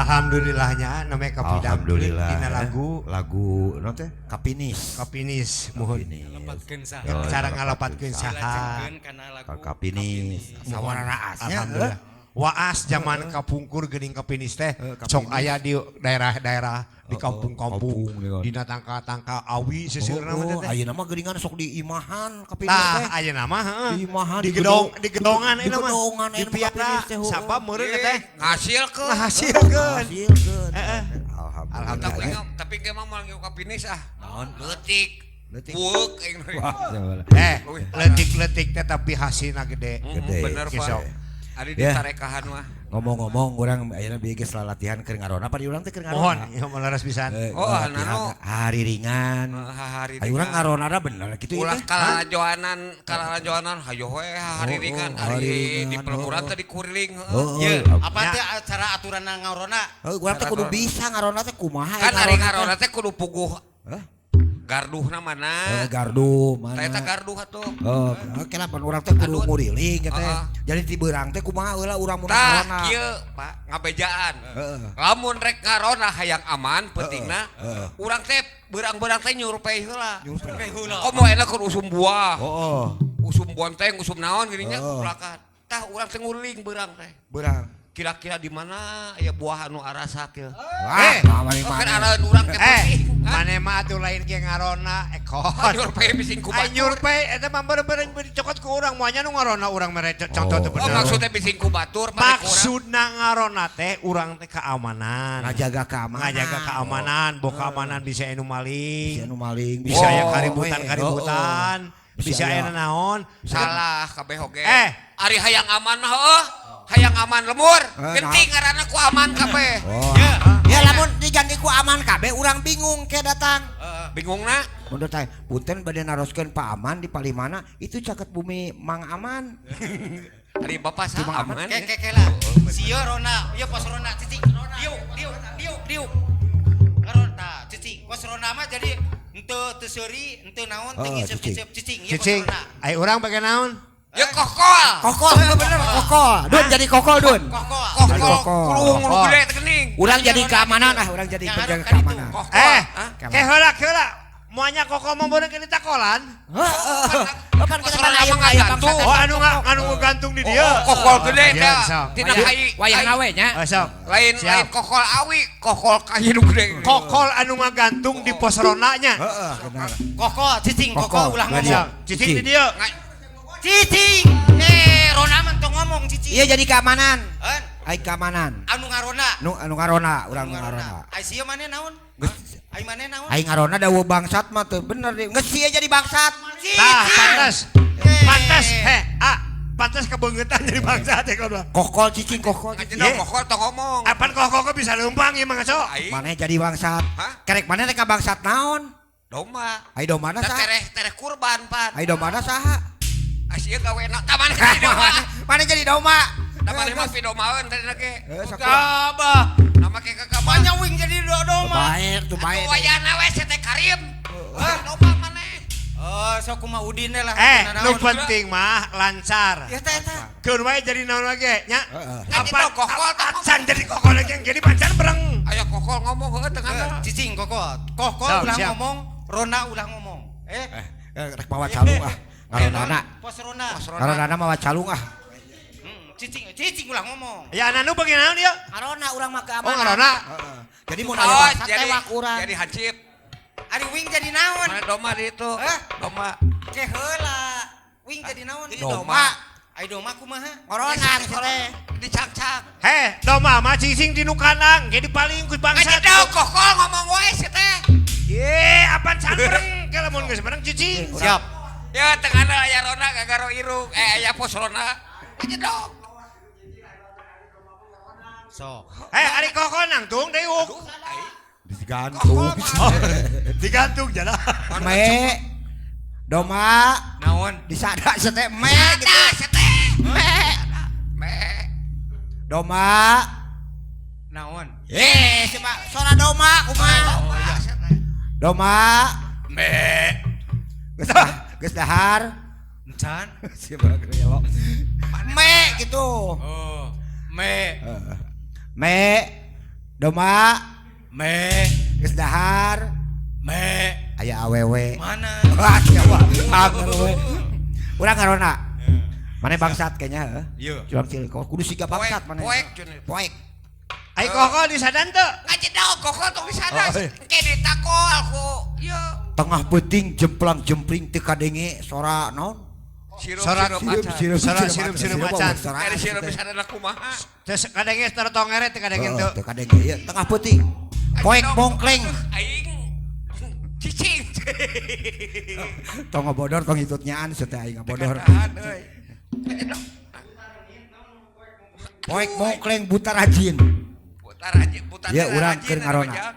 Alhamdulillahnya namanya kapidang. Alhamdulillah. Dina lagu non teh Kapinis. Kapinis mohon. Lepatkeun saha. Cara ngalopatkeun saha. Kapinis. Sawarana asnya. Alhamdulillah. Waas zaman kapungkur geuning kapinis teh sok aya di daerah-daerah di kampung-kampung dina tangka-tangka awi seuseurna teh. Ayeuna mah geuningan sok di imahan Kapinis teh. Nah, ayeuna mah Di imahan di gedongan ieu mah. Di piara sapa meureun teh Ngasilkeun. ngahasilkeun. Alhamdulillah. Tapi ge mah moal kapinis naon? Leutik. Buuk aing. Letik-letik teh tapi hasilna gede. Bener Kisah. Pak. Ari di tarekahan mah. Ngomong-ngomong urang ayeuna bieu geus latihan keur ngarona apa di urang teh keur Mohon, ngarona. ieu mah laras pisan. Nano hari ringan. hari Ayo urang ngarona da bener kitu ulah kalajoanan hayo we hari ringan hari di peleburan teh di kuriling. Apa teh cara aturan ngarona? Urang teh kudu bisa ngarona teh kumaha. Kan ari ngarona teh kudu puguh. Garduhna mana? Gardu mana? Eta garduh atuh. Kenapa urang teh kudu nguriling teh. Jadi ti beurang teh kumaha heula urang mun ngarona. Tah kieu Pak ngabejaan. Lamun rek ngarona hayang aman pentingna urang teh beurang-beurang teh nyurpei heula. Komo enak keur usum buah. Usum bonteng, usum naon gini nya ulakan. Tah urang teh nguring beurang teh. Beurang. Kira-kira di mana aya buah anu arasak ya? Kan arahan urang teh penting. Mane mah atuh lain ge ngarona ekor. Nyurpei bising ku batur. Nyurpei eta mah bener-bener dicokot ku urang moanya nu ngarona urang mere contoh teh bener. Maksudnya bising ku batur Maksudna ngarona teh urang teh keamanan. Ngajaga keamanan. Boh keamanan bisa anu maling. Bisa Bisa aya kaributan. Bisa aya naon? Salah kabeh oge. Ari hayang aman mah hayang aman lemur. Genting ngaranna ku aman kabeh. Ya lamun diganti ku aman kabeh urang bingung ke datang. Bingungna? Mun teh punten bade naroskeun Pak Aman di Palimana itu caket bumi Mang Aman. Ari bapak saha aman? Kekelah. Sia Rona, ieu pos Rona cicing. Diuk. Ngarona cicing. Pos Rona mah jadi henteu teu seuri, henteu naon teu ngisep-ngisep cicing. Ieu pos Rona. Ai urang pake naon? Ya kokol bener kokol. Dun jadi kokol Dun. Kokol gede teh geuning. Urang jadi keamanan urang jadi penjaga keamanan. Ke heula. Moanya kokol mah beunang kita takolan. Kan kita aya gantung. Anu gantung di dieu. Kokol gede teh. Tina kai wayahna we nya. Lain kokol awi, kokol kayu gede. Kokol anu ngagantung di pos Rona nya. Kokol cicing, kokol ulah ngomong. Cicing di dieu. Cicing. Rona mah teu ngomong cicing. Iya jadi keamanan. Ai keamanan. Anu ngarona. Anu ngarona, urang ngarona. Ai sia maneh naon? Ai maneh naon? Ai ngarona da bangsat mah teu bener deh. Geus sia jadi bangsat. Tah pantes kebeungetan jadi bangsat teh kalau. Kokol cicing kokol. Kokol teu ngomong. Apan kokol bisa leumpang ieu mah ngaco. Maneh jadi bangsat. Kerek maneh teh ka bangsat naon? Domba. Ai domana saha? Tereh kurban pan. Ai domana saha? Asia gawena taman jadi domba. Maneh jadi domba. Taman mah pidomaeun tadi nake. Gabah. Nama ke kakak Banyak wing jadi domba. Baik. Wayana we teh Karim. Domba maneh. Sok kumaha Udin lah. Nu penting mah lancar. Ya eta. Keun wae jadi naon lagi nya? Apa kokol Can jadi kokol lagi jadi pancan bereng. Aya kokol ngomong heuh tengah. Cicing kokol. Kokol ulah ngomong, Rona ulah ngomong. Rek mawa calung Ngarona. Pos Rona. Ngarona mawa calung Cicing ulah ngomong. Ya anu bagi naon ieu? Ngarona urang mah keamanan. Oh ngarona. Jadi mun aya bangsat tewak urang. Jadi hancip. Ari wing jadi naon? Mana domba di itu? Domba. Ke heula. Wing jadi naon? Domba. Ai domba kumaha? Ngoronan sore. Dicak-cak. Domba mah cicing di nu kanang, jadi paling ku bangsat. Ngajidau kokol ngomong wae si teh. Ye, apaan sambreng? Kalau mun geus menang cicing. Siap. Ya tengahna aya Rona gagaro irung. Aya pos Rona. Ngajidau. Sok. Ari kokol nangtung deuk. Digantung. Digantung jalan. Me. Doma Naon? disada seteh me gitu. Me. Doma. Naon? Coba suara doma kumaha? Doma. Me. Geus dahar. Encan. Siapa gelok. Me gitu. Me. Me. Doma me geus dahar Me. aya awewe. Mana? Wah, siapa? Anger we. Urang ngarona. Mana bangsat kayaknya, Iya. Curam cilik. Kudu siga bangsat mana. Poek cenah. Poek. Ai koko di sadan teu. Ngajedog koko tong di sana. Oh, iya. Kene takol ku. Ieu. Tengah peuting jemplang-jempling teu kadenge sora naon? Sorak sirup macan. Dari sirup bisa ada kumaha. Terus kadenge tertongere teu kadenge teu. Teu kadenge ieu tengah peuting. Poek mongkleng. Aing cicing. Tong ngabodor tong hitutnyaan teh aing ngabodor. Tahan euy. Ngajedog. Poek mongkleng buta rajin. Putar aja, putar. Ya, urang keur ngarona.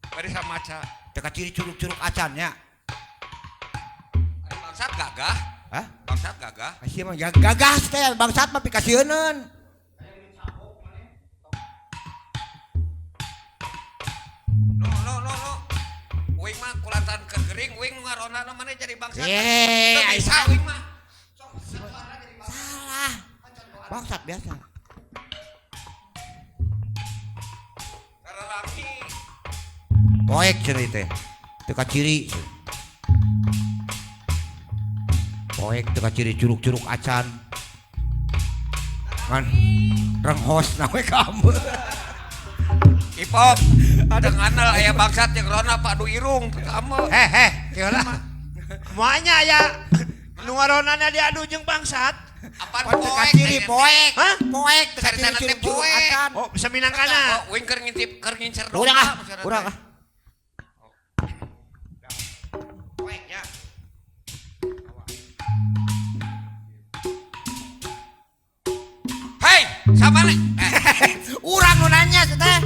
Bari samaca. Teu ciri curug-curug acan nya. Bangsat gagah. Hah? Bangsat gagah. Asih mah gagah teh bangsat mah pikasieun. No. Wing mah kulantan kegering, wing ngarona mana jadi bangsat. Ye, Teu bisa wing mah. Salah. Bangsat biasa. Karena laki. Poek cenah teh. Teu ciri. Poek teu ciri curug-curug acan. Kan renghos na we kamu. Ipop, dengan aya bangsat yang rona Pak Du Irung kamu. Kieu lah. Moanya aya nu ngaronana diadu jeung bangsat. Apaan Teu ciri poek. Hah? Poek teu Cari ciri sana teh curug-curug poek. acan. Oh, bisa minangkana. Wing keur ngintip keur ngincer Urang ah, urang ah. Poeknya. Hei, sama nih. Urang nu nanya teh.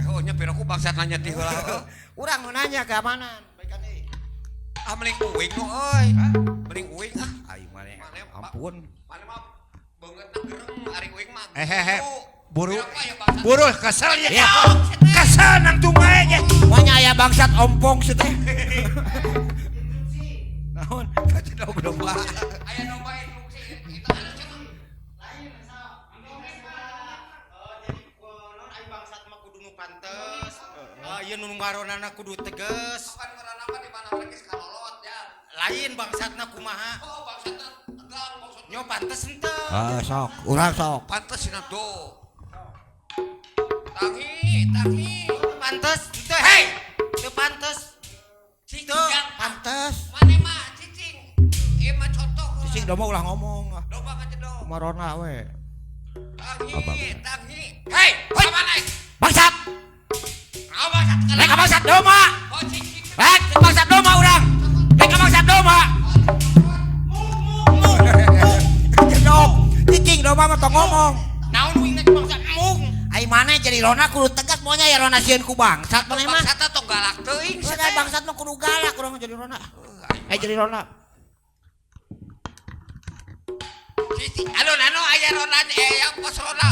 Oh nya piraku bangsat nanya ti heula. Urang nu nanya keamanan. Baikan deui. Ah mending uing nu euy. Mending uing ah. Aing mah ampun. Mana mah beungeutna gereng ari uing mah. Buru. Piraku aya bangsat. Buru kesel ya. Ya. Kesel nang tungae ge. Moanya aya bangsat ompong teh. Naon? Kacidog domba. Aya domba induksi kita ada cenah. Pantes. Ieu nu ngaronana kudu tegas. Kan ngaranna mah di mana mereka kalolot ya. Lain bangsatna kumaha? Oh bangsatna tegang maksudnya. Nyo pantes henteu. Sok, urang sok. Pantes cenah tuh. Tangi. Pantes henteu. Hei, Teu pantes. cicing. Pantes. Mane mah cicing. Ieu mah contoh. Cicing domba ulah ngomong. Domba ngajedog. Marona we. Tangi. Hei, sama naik. Bangsat. Bangsat kan. Rek bangsat domba. Oh cicing. Rek bangsat domba urang. Rek bangsat domba. Jedog. Cicing domba mah tong ngomong. Naon wingna ke bangsat mung. Ai mana jadi rona kudu tegas monya ya rona sieun ku bangsat mana mah. Bangsatna tong galak teuing. Ada bangsat mah kudu galak urang jadi rona. Jadi rona. Cicing. Anu aya rona aya pos rona.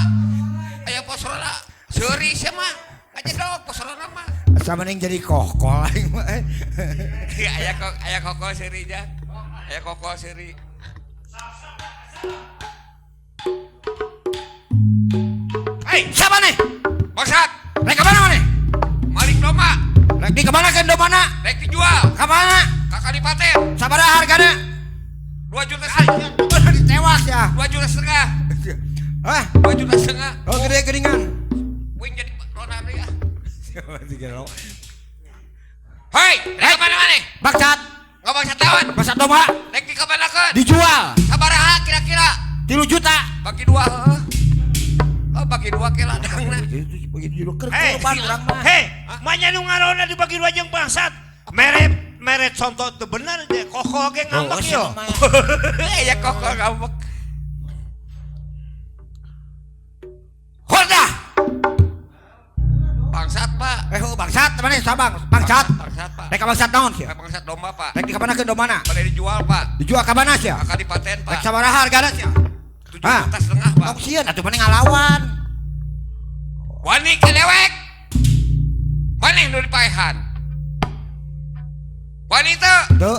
Aya pos rona. Seuri sia mah. Ngajedog pos rona mah. Asa mending jadi kokol aing mah. Aya koko seuri ja. Aya koko seuri. Hei, siapa nih? Bangsat, Rek ka mana maneh? maling domba. Rek di kemana kan domana? Rek dijual. Ka mana? Kakak dipaten. Sabaraha hargana? 2 juta setengah. Udah ditewas ya. 2 juta setengah. Hah? 2 juta setengah. Oh gede geningan. Wing jadi rona deui ah. Hei, rek ka mana? Bangsat, Enggak bangsat lawan. bangsat domba Rek dikabanakeun. dijual Sabaraha kira-kira? 3 juta. Bagi 2 heuh. Oh, bagi 2 ke ladangna. Begitu juga Hei, kerban urang mah. manya nu ngarona dibagi dua jeung bangsat. Meret contoh teu bener ge koko ge ngambek yo. Ya koko ngambek. Horda. Bangsat, Pak. Bangsat mana sabang? Bangsat. Bangsat, Pak. Rek ka bangsat naon sia? Bangsat domba, Pak. Rek dikabanakeun domana? Boleh dijual, Pak. Dijual ka mana sia? Kakak dipaten, Rek Pak. sabaraha hargana sia? 7 juta setengah, Pak. Tong sieun atuh mending ngalawan. Wani ke dewek. Wani nu dipaehan. Wani teu. Teu,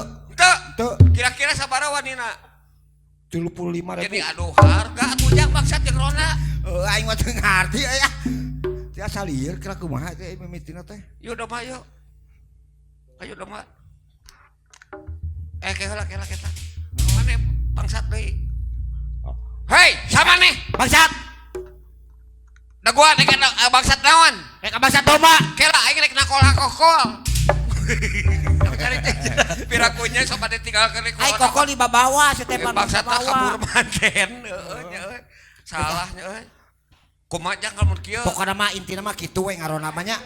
Teu. Kira-kira sabaraha wanina? 35.000. Jadi aduh harga atuh jang bangsat jeung rona. Aing mah teu ngarti aya. Sia salieur kira kumaha teh mimitina teh. Yuk doma yuk. Ayo doma. Keheula kita. Mana bangsat deui. Hei, sama nih. Bangsat. Da gua nek bangsat naon? Rek bangsat domba. Kela aing rek nakol-nakol. Pirakunya sok pada tinggalkeun di Ai kokol di babawa Stepan bangsat kabur manten. Salahnya euy. Kumaha jang lamun kieu? Pokona mah intina mah kitu we ngaron namanya.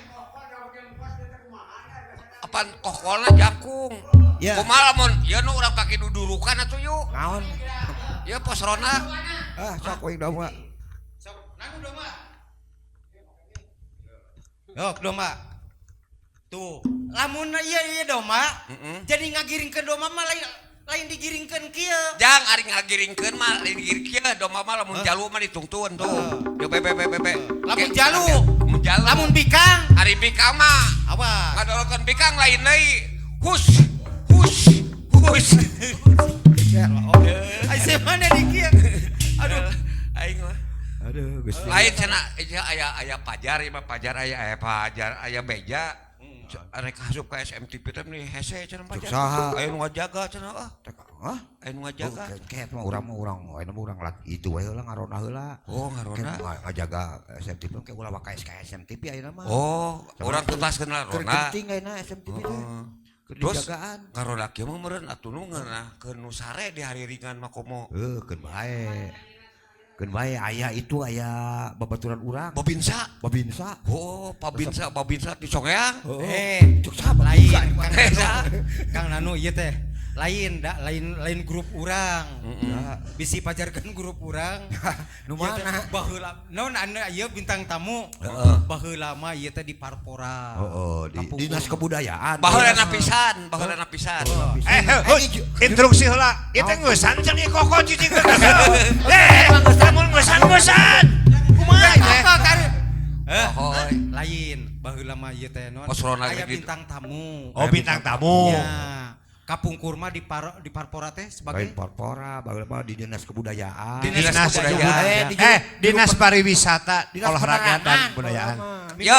Apaan kokolna jangkung. Ya. Kumaha lamun ieu nu urang kaki dudurukan atuh yuk. Naon? Ieu posrona. Sok we domba. Sok, nanu domba. Yok domba. Tuh, lamun iya domba. Jadi ngagiringkeun domba mah lain digiringkeun kieu. Jang ari ngagiringkeun mah lain digiring kieu domba mah lamun jalu mah ditungtun tuh. Yo bebe. Lamun jalu. Jalu. Lamun bikang. Ari bikang mah. Apa? Ngadolokeun bikang lain deui. Hus. Ai semana di kieu. Aduh, Aing mah. Aduh, Gusti. Lain cenah aya pajar ieu mah pajar aya beja. Arek hasup ka SMTP teh meni hese cenah pajar. Saha? Aya nu ngajaga cenah Hah? Aya nu ngajaga. Kayak mah urang itu we heula ngarona heula. Oh, ngarona. Ngajaga SMTP kayak ulah pakai SMTP ayeuna mah. Oh, urang tutaskeun rona. Penting ayeuna SMTP teh. Terus Jagaan. ngarona kieu mah meureun atuh nu ngeunah ke nu sare di hari ringan mah komo. Keun bae. Keun bae aya itu aya babaturan urang. Babinsa. Babinsa. Oh, babinsa di Songeang. Cuk saha lain Kang Nanu ieu teh. Lain grup urang. Bisi pajarkeun grup urang. Nu mana? Baheula naon anu ieu bintang tamu. Baheula mah ieu teh di Parpora. Di Dinas Kebudayaan. Baheulana pisan. Instruksi heula. Ieu teh ngeusan jeung ieu koko cicing. Lamun ngeusan. Kumaha teh? Lain baheula mah ieu teh naon? Posrona Aya gitu. bintang tamu. Oh, bintang tamu. Ya. Kapungkur mah di Parpora teh sebagai Parpora, baheula di Dinas Kebudayaan. Dinas Kebudayaan. Dinas Pariwisata, Dinas Olahraga dan Penerangan. Kebudayaan. Yo,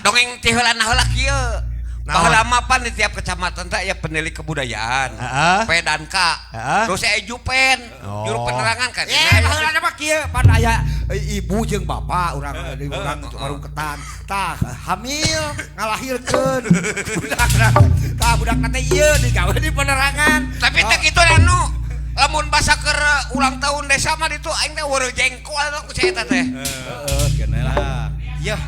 dongeng ti heulana heula kieu. Baheula mah pan di tiap kecamatan teh aya pendidik kebudayaan. Pedanka. Terus aya Jupen, juru penerangan kan. Baheula mah kieu pan aya ibu jeung bapak urang warung ketan. Tah hamil ngalahirkeun. Budak teh ieu digawe di penerangan. Tapi teh kitu anu lamun basa keur ulang tahun desa mah ditu aing teh weureu jengkol ku eta teh. Lah. Iya.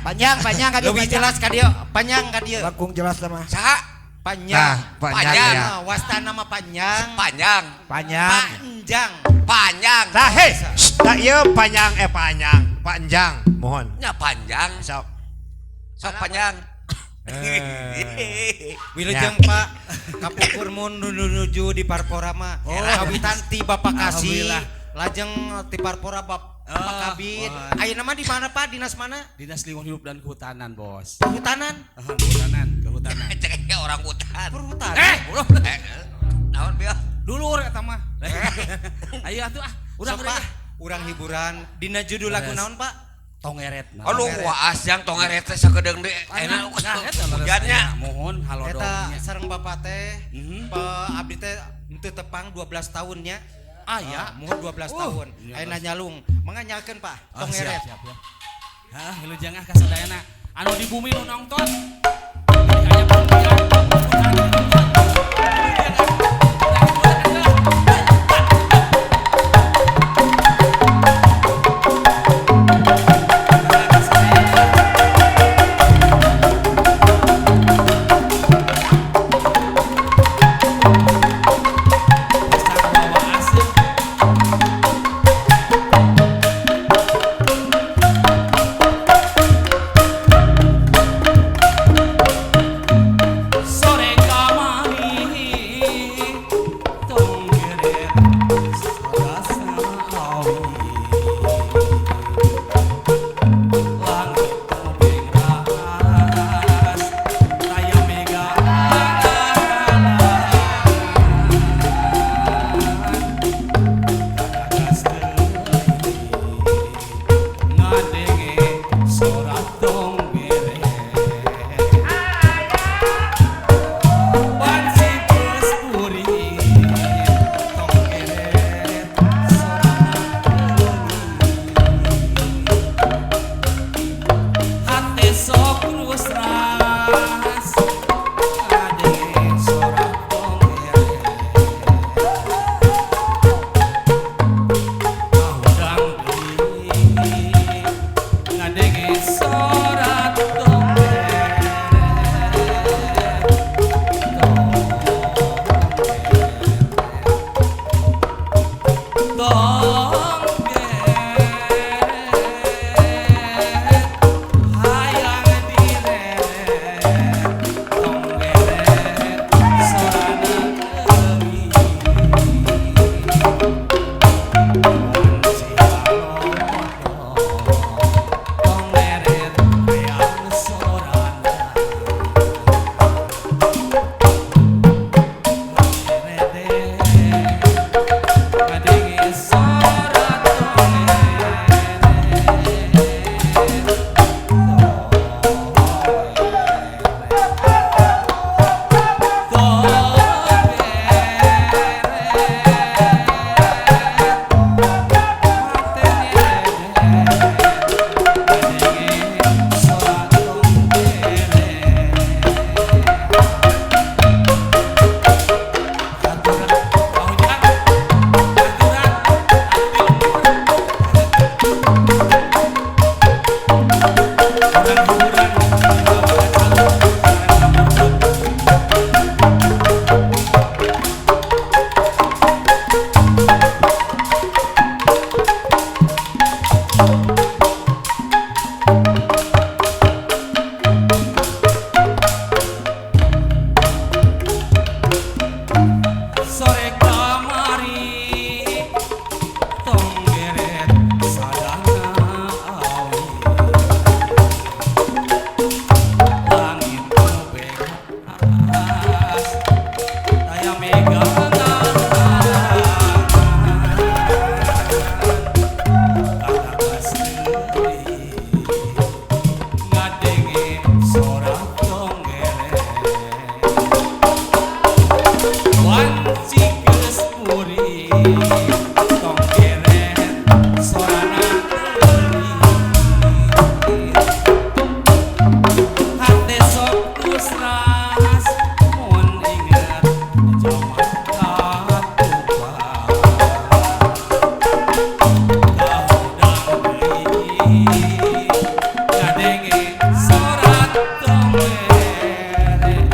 Panjang ka dieu. Lebih jelas ka dieu. Panjang ka dieu. Langkung jelas mah. Saha? Panjang. Panjang ya. Wastana mah panjang. Panjang. Panjang. Tah hei, tah ieu panjang. Mohon. Nya panjang. Sok. Sok panjang. Wilujeng Pak kapungkur mun nuju di Parpora mah. Kawitan ti Bapak Kasih. Lajeng ti Parpora Bapak Kabid. Ayeuna mah di mana Pak? Dinas mana? Dinas Lingkungan Hidup dan Kehutanan, Bos. Kehutanan. Kehutanan. Cek orang hutan. Perhutanan. Naon bieu? Dulur eta mah. Ayo atuh Urang urang hiburan. Dina judul lagu naon Pak? Tongeret. Aduh, waas jang tongeret teh sakedeung deui. Enak hujannya. Mohon halo Eta sareng Bapak teh. Abdi teh teu tepang 12 tahunnya. Ya. Mohon 12 tahun. Ayeuna nyalung. Mangga nyalkeun Pak. Tongeret. Siap. Wilujeng kasadayana anu di bumi nu nongton. Aya panggilan. Sore kama Sore kamari tong geret sadana awi langit bekas daya megangan kata sendiri ngadenge sorak tong geret wanci geus puri tong geret sorana teuing hate sok kusnas mun inget jaman katupa kahudang deui ngadenge sorak tong geret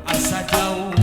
Asa jauh